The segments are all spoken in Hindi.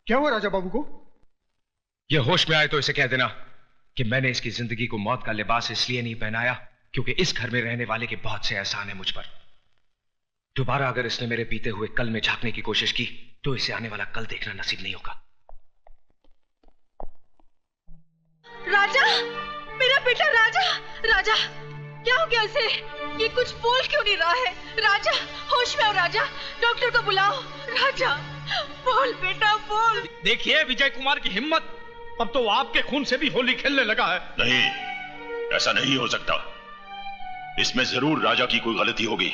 क्या हुआ राजा बाबू को? ये होश में आए तो इसे कह देना कि मैंने इसकी जिंदगी को मौत का लिबास इसलिए नहीं पहनाया क्योंकि इस घर में रहने वाले के बहुत से एहसान है मुझ पर। दोबारा अगर इसने मेरे बीते हुए कल में झांकने की कोशिश की तो इसे आने वाला कल देखना नसीब नहीं होगा। राजा, मेरा बेटा राजा, राजा क्या हो गया इसे? ये कुछ बोल क्यों नहीं रहा है? राजा होश में आओ राजा, डॉक्टर को बुलाओ। राजा बोल बेटा बोल। देखिए विजय कुमार की हिम्मत, अब तो आपके खून से भी होली खेलने लगा है। नहीं, ऐसा नहीं हो सकता। इसमें जरूर राजा की कोई गलती होगी।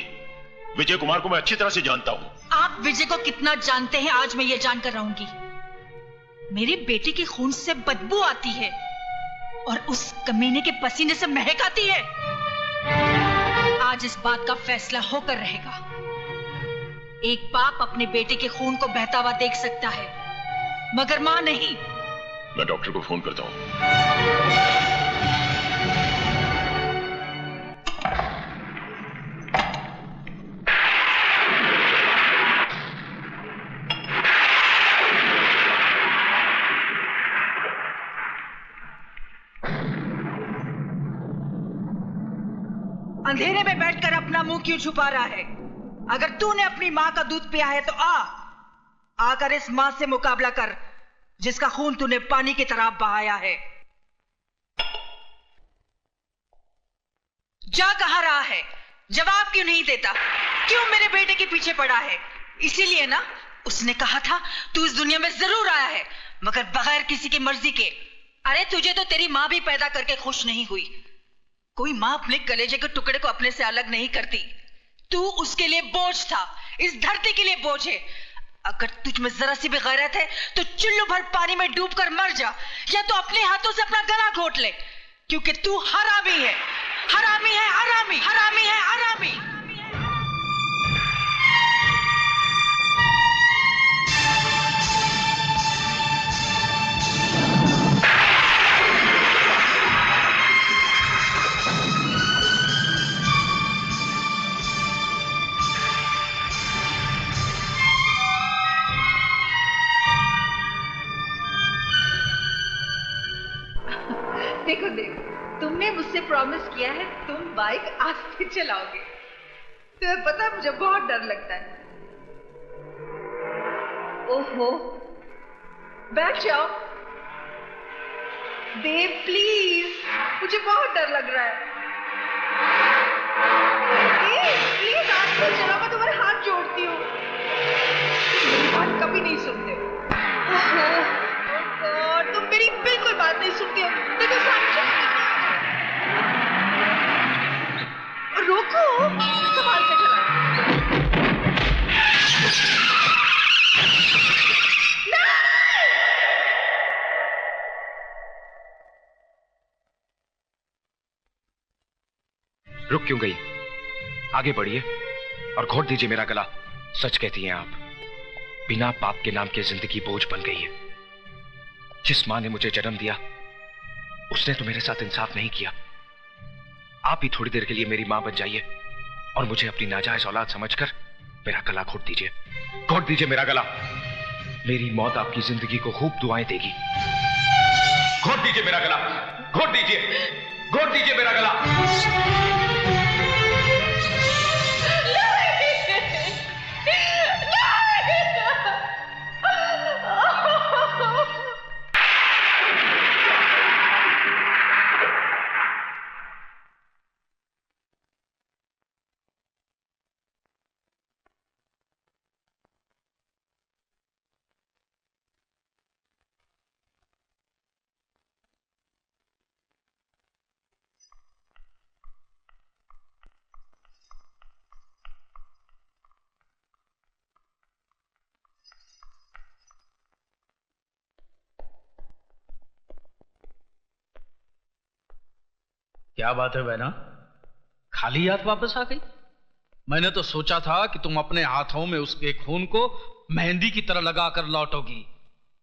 विजय कुमार को मैं अच्छी तरह से जानता हूं। आप विजय को कितना जानते हैं आज मैं ये जानकर रहूंगी। मेरे बेटे के खून से बदबू आती है और उस कमीने के पसीने से महक आती है। आज इस बात का फैसला होकर रहेगा। एक बाप अपने बेटे के खून को बहता हुआ देख सकता है मगर मां नहीं। मैं डॉक्टर को फोन करता हूं। अंधेरे में बैठकर अपना मुंह क्यों छुपा रहा है? अगर तूने अपनी मां का दूध पिया है तो आकर इस मां से मुकाबला कर जिसका खून तूने पानी की तरह बहाया है। जा कहां रहा है? जवाब क्यों नहीं देता? क्यों मेरे बेटे के पीछे पड़ा है? इसीलिए ना उसने कहा था तू इस दुनिया में जरूर आया है मगर बगैर किसी की मर्जी के। अरे तुझे तो तेरी मां भी पैदा करके खुश नहीं हुई। कोई मां अपने कलेजे के टुकड़े को अपने से अलग नहीं करती। तू उसके लिए बोझ था, इस धरती के लिए बोझ है। अगर तुझ में जरा सी भी गैरत है तो चुल्लू भर पानी में डूबकर मर जा या तो अपने हाथों से अपना गला घोट ले, क्योंकि तू हरामी है, हरामी है, हरामी, हरामी है, हरामी। देखो देखो, तुमने मुझसे प्रॉमिस किया है तुम बाइक आस्ते चलाओगे। तुम्हें पता है मुझे बहुत डर लगता है। ओहो, बैठ जाओ। देव प्लीज, मुझे बहुत डर लग रहा है। प्लीज आस्ते चलाओ, मैं तुम्हारे हाथ जोड़ती हूँ। तुम बात कभी नहीं सुनते हो। और तुम मेरी बिल्कुल बात नहीं सुनती हो। देखो सामने रोको, संभाल के चलाओ। रुक क्यों गई? आगे बढ़िए और घोट दीजिए मेरा गला। सच कहती हैं आप, बिना बाप के नाम की जिंदगी बोझ बन गई है। जिस मां ने मुझे जन्म दिया उसने तो मेरे साथ इंसाफ नहीं किया। आप ही थोड़ी देर के लिए मेरी मां बन जाइए और मुझे अपनी नाजायज औलाद समझकर मेरा गला घोट दीजिए। घोट दीजिए मेरा गला। मेरी मौत आपकी जिंदगी को खूब दुआएं देगी। घोट दीजिए मेरा गला, घोट दीजिए, घोट दीजिए मेरा गला। क्या बात है बहना, खाली हाथ वापस आ गई? मैंने तो सोचा था कि तुम अपने हाथों में उसके खून को मेहंदी की तरह लगाकर लौटोगी,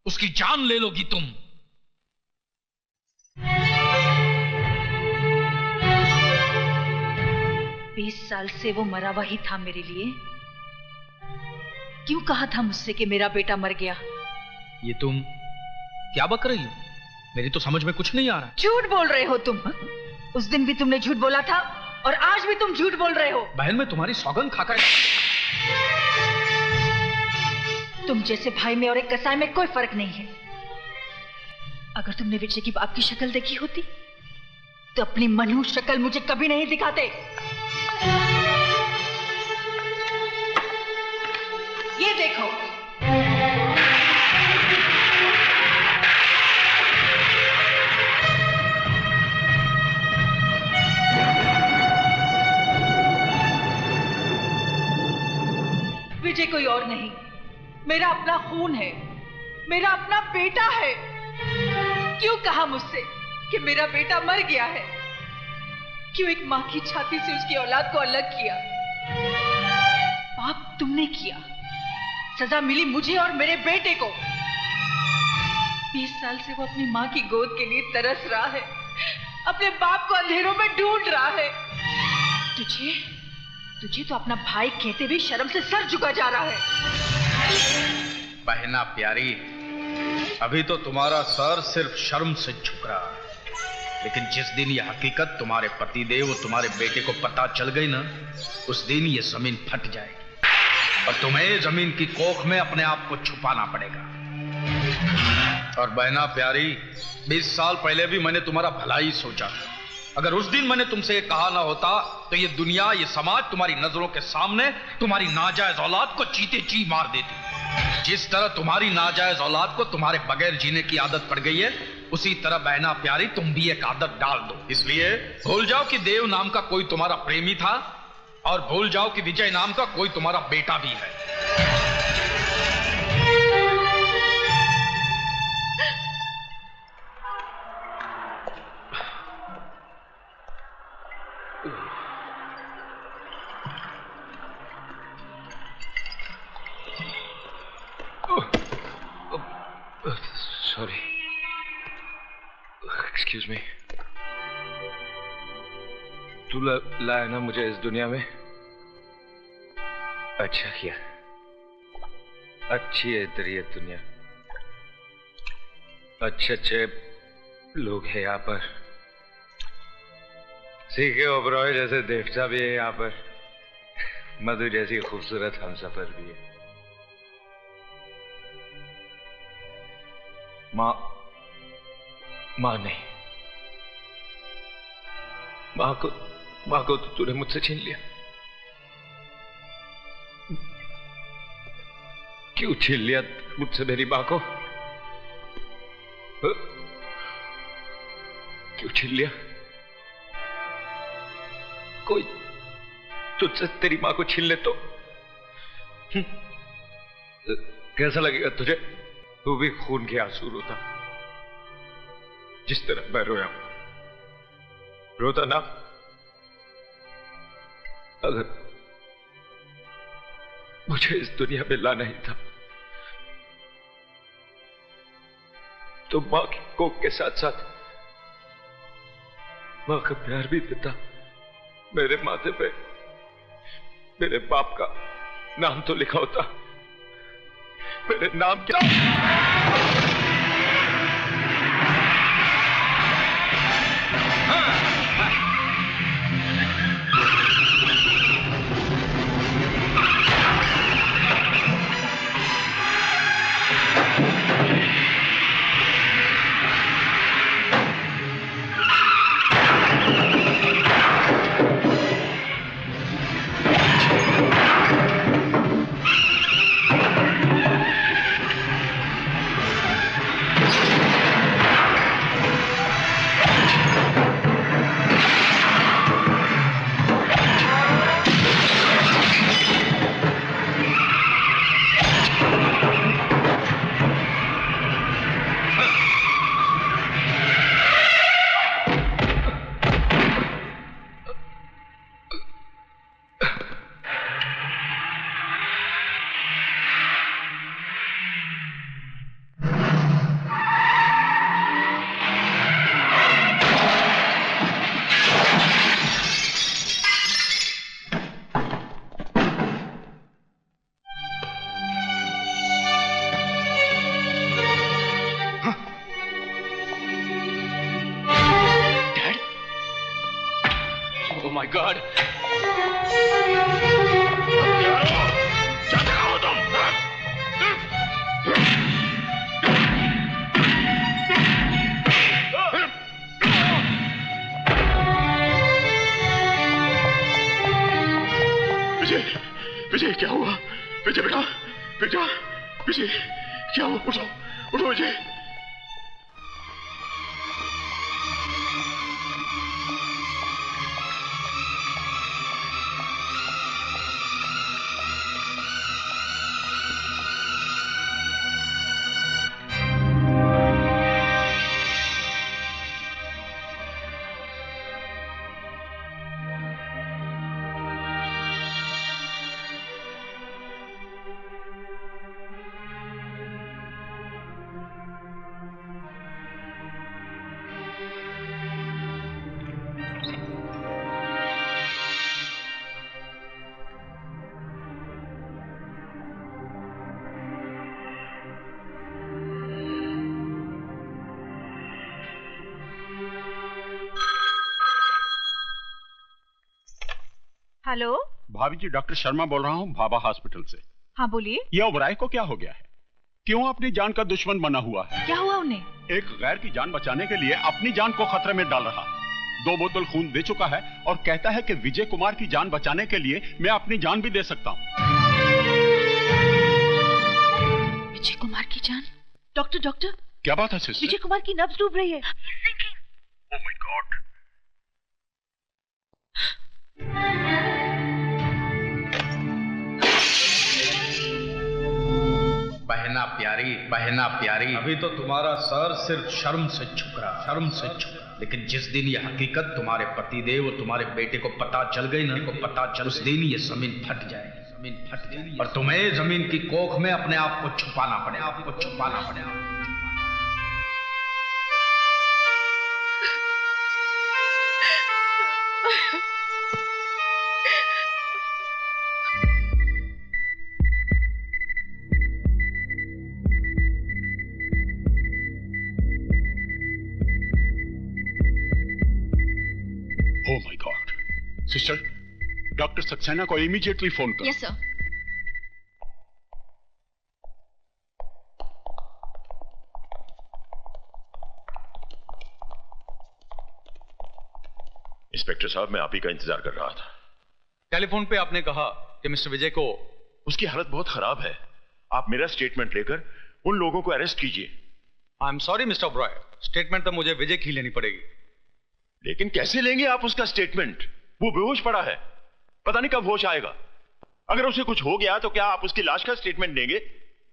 उसकी जान ले लोगी तुम। 20 साल से वो मरा हुआ ही था मेरे लिए। क्यों कहा था मुझसे कि मेरा बेटा मर गया? ये तुम क्या बक रही हो? मेरी तो समझ में कुछ नहीं आ रहा। झूठ बोल रहे हो तुम। उस दिन भी तुमने झूठ बोला था और आज भी तुम झूठ बोल रहे हो। बहन, मैं तुम्हारी सौगंध खाकर। तुम जैसे भाई में और एक कसाई में कोई फर्क नहीं है। अगर तुमने विजय की बाप की शक्ल देखी होती तो अपनी मनहूस शक्ल मुझे कभी नहीं दिखाते। ये देखो, विजय कोई और नहीं, मेरा अपना खून है, मेरा अपना बेटा है। क्यों कहा मुझसे कि मेरा बेटा मर गया है? क्यों एक मां की छाती से उसकी औलाद को अलग किया? पाप तुमने किया, सजा मिली मुझे और मेरे बेटे को। 20 साल से वो अपनी मां की गोद के लिए तरस रहा है, अपने बाप को अंधेरों में ढूंढ रहा है। तुझे तो अपना भाई कहते भी शर्म से सर झुका जा रहा है। बहना प्यारी, अभी तो तुम्हारा सर सिर्फ शर्म से झुक रहा है, लेकिन जिस दिन ये हकीकत तुम्हारे पतिदेव और तुम्हारे बेटे को पता चल गई ना, उस दिन ये जमीन फट जाएगी और तुम्हें जमीन की कोख में अपने आप को छुपाना पड़ेगा। और बहना प्यारी, 20 साल पहले भी मैंने तुम्हारा भला ही सोचा था। अगर उस दिन मैंने तुमसे ये कहा ना होता तो ये दुनिया, ये समाज तुम्हारी नजरों के सामने तुम्हारी नाजायज औलाद को चीते ची मार देती। जिस तरह तुम्हारी नाजायज औलाद को तुम्हारे बगैर जीने की आदत पड़ गई है, उसी तरह बहना प्यारी तुम भी एक आदत डाल दो। इसलिए भूल जाओ कि देव नाम का कोई तुम्हारा प्रेमी था और भूल जाओ कि विजय नाम का कोई तुम्हारा बेटा भी है। Sorry, excuse me. तू लाया ना मुझे इस दुनिया में, अच्छा किया। अच्छी है तेरी ये दुनिया, अच्छे अच्छे लोग हैं यहाँ पर, सीखे ओबरॉय जैसे देवता भी है यहाँ पर, मधु जैसी खूबसूरत हमसफर भी है। मां नहीं, मां को तो तूने मुझसे छीन लिया। क्यों छीन लिया मुझसे मेरी मां को? क्यों छीन लिया? कोई तुझसे तेरी मां को छीन ले तो कैसा लगेगा तुझे? तू भी खून के आंसू रोता जिस तरह मैं रोया, रोता ना? अगर मुझे इस दुनिया में लाना ही था तो मां की कोख के साथ साथ मां का प्यार भी देता। मेरे माथे पे मेरे बाप का नाम तो लिखा होता। मेरे नाम क्या? My God! क्या हो तुम? विजय, विजय क्या हुआ? विजय बेटा, बेटा, विजय क्या हुआ? उठो, उठो विजय। हेलो, भाभी जी, डॉक्टर शर्मा बोल रहा हूँ भाभा हॉस्पिटल से। हाँ बोलिए। ये ओबराय को क्या हो गया है? क्यों अपनी जान का दुश्मन बना हुआ है? क्या हुआ उन्हें? एक गैर की जान बचाने के लिए अपनी जान को खतरे में डाल रहा। 2 बोतल खून दे चुका है और कहता है कि विजय कुमार की जान बचाने के लिए मैं अपनी जान भी दे सकता हूँ। विजय कुमार की जान? डॉक्टर, डॉक्टर, क्या बात है सिस्टर? विजय कुमार की नब्ज डूब रही है। Oh my God! बहना प्यारी, अभी तो तुम्हारा सर सिर्फ शर्म से झुक रहा, लेकिन जिस दिन ये हकीकत तुम्हारे पतिदेव और तुम्हारे बेटे को पता चल गई ना, उस दिन ये जमीन फट जाएगी, और तुम्हें जमीन की कोख में अपने आप को छुपाना पड़ेगा। Oh my God! Sister, doctor Saxena को इमीडिएटली फोन करो। Yes sir. इंस्पेक्टर साहब, मैं आप ही का इंतजार कर रहा था। टेलीफोन पे आपने कहा कि मिस्टर विजय को उसकी हालत बहुत खराब है। आप मेरा स्टेटमेंट लेकर उन लोगों को अरेस्ट कीजिए। I am sorry mister Oberoi, statement तो मुझे विजय की लेनी पड़ेगी। लेकिन कैसे लेंगे आप उसका स्टेटमेंट? वो बेहोश पड़ा है, पता नहीं कब होश आएगा। अगर उसे कुछ हो गया तो क्या आप उसकी लाश का स्टेटमेंट देंगे?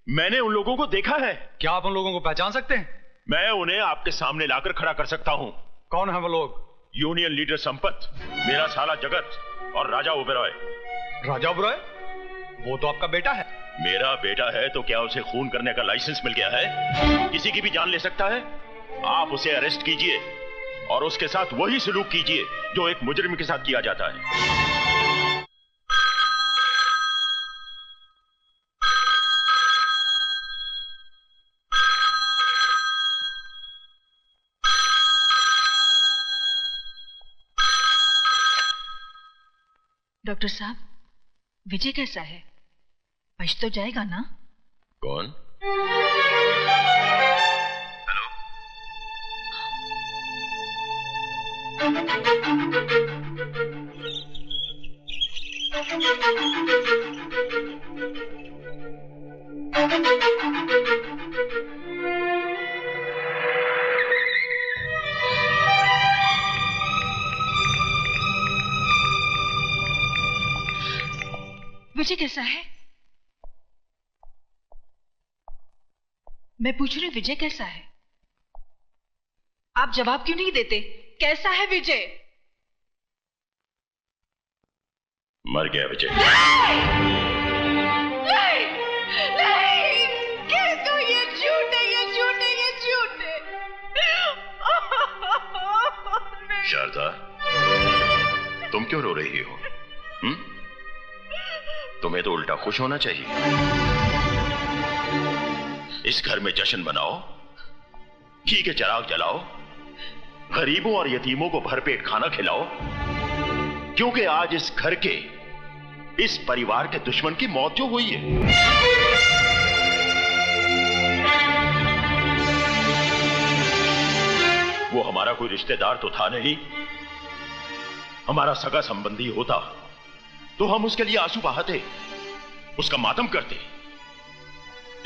मैंने उन लोगों को देखा है। क्या आप उन लोगों को पहचान सकते हैं? मैं उन्हें आपके सामने लाकर खड़ा कर सकता हूं। कौन है वो लोग? यूनियन लीडर संपत, मेरा साला जगत और राजा ओबेरॉय। राजा ओबेरॉय? वो तो आपका बेटा है। मेरा बेटा है तो क्या उसे खून करने का लाइसेंस मिल गया है? किसी की भी जान ले सकता है। आप उसे अरेस्ट कीजिए और उसके साथ वही सलूक कीजिए जो एक मुजरिम के साथ किया जाता है। डॉक्टर साहब, विजय कैसा है? बच तो जाएगा ना? कौन? विजय कैसा है? मैं पूछ रही हूँ, विजय कैसा है? आप जवाब क्यों नहीं देते? कैसा है विजय? मर गया विजय। नहीं, नहीं, कह दो ये झूठ है, ये झूठ है, ये झूठ है। शारदा, तुम क्यों रो रही हो? तुम्हें तो उल्टा खुश होना चाहिए। इस घर में जश्न मनाओ, घी के चिराग जलाओ, गरीबों और यतीमों को भरपेट खाना खिलाओ, क्योंकि आज इस घर के, इस परिवार के दुश्मन की मौत जो हुई है, वो हमारा कोई रिश्तेदार तो था नहीं। हमारा सगा संबंधी होता तो हम उसके लिए आंसू बहाते, उसका मातम करते,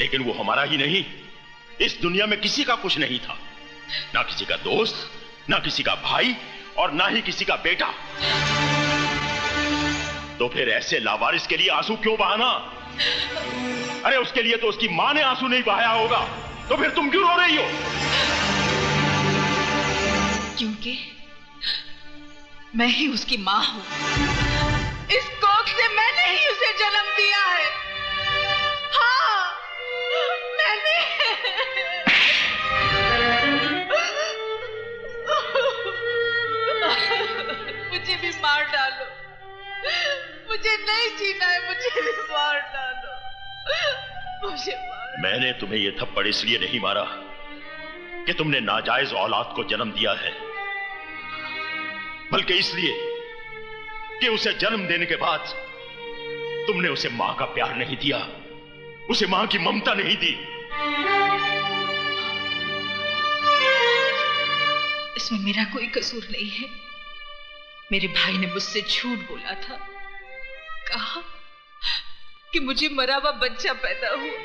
लेकिन वो हमारा ही नहीं, इस दुनिया में किसी का कुछ नहीं था, ना किसी का दोस्त, ना किसी का भाई, और ना ही किसी का बेटा। तो फिर ऐसे लावारिस के लिए आंसू क्यों बहाना? अरे उसके लिए तो उसकी मां ने आंसू नहीं बहाया होगा, तो फिर तुम क्यों रो रही हो? क्योंकि मैं ही उसकी मां हूं। इस कोख से मैंने ही उसे जन्म दिया है। हाँ, मैंने। मुझे भी मार डालो, मुझे नहीं जीना है, मुझे भी मार डालो, मुझे मार। मैंने तुम्हें यह थप्पड़ इसलिए नहीं मारा कि तुमने नाजायज औलाद को जन्म दिया है, बल्कि इसलिए कि उसे जन्म देने के बाद तुमने उसे मां का प्यार नहीं दिया, उसे मां की ममता नहीं दी। इसमें मेरा कोई कसूर नहीं है। मेरे भाई ने मुझसे झूठ बोला था, कहा कि मुझे मरा हुआ बच्चा पैदा हुआ।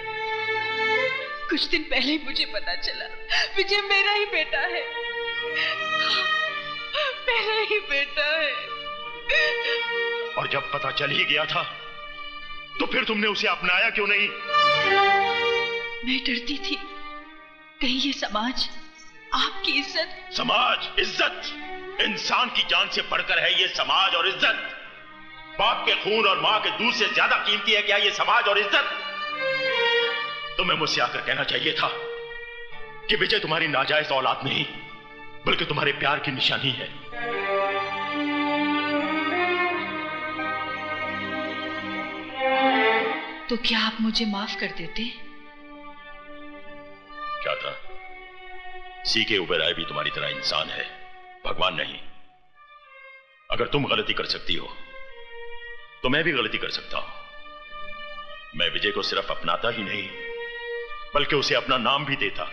कुछ दिन पहले ही मुझे पता चला विजय मेरा ही बेटा है, मेरा ही बेटा है। और जब पता चल ही गया था तो फिर तुमने उसे अपनाया क्यों नहीं? मैं डरती थी कहीं ये समाज आपकी इज्जत। समाज, इज्जत, इंसान की जान से बढ़कर है ये समाज और इज्जत। बाप के खून और मां के दूध से ज्यादा कीमती है क्या ये समाज और इज्जत? तुम्हें मुझसे आकर कहना चाहिए था कि विजय तुम्हारी नाजायज औलाद नहीं, बल्कि तुम्हारे प्यार की निशानी है। तो क्या आप मुझे माफ कर देते? क्या था? सीके उबेराय भी तुम्हारी तरह इंसान है, भगवान नहीं। अगर तुम गलती कर सकती हो तो मैं भी गलती कर सकता हूं। मैं विजय को सिर्फ अपनाता ही नहीं, बल्कि उसे अपना नाम भी देता।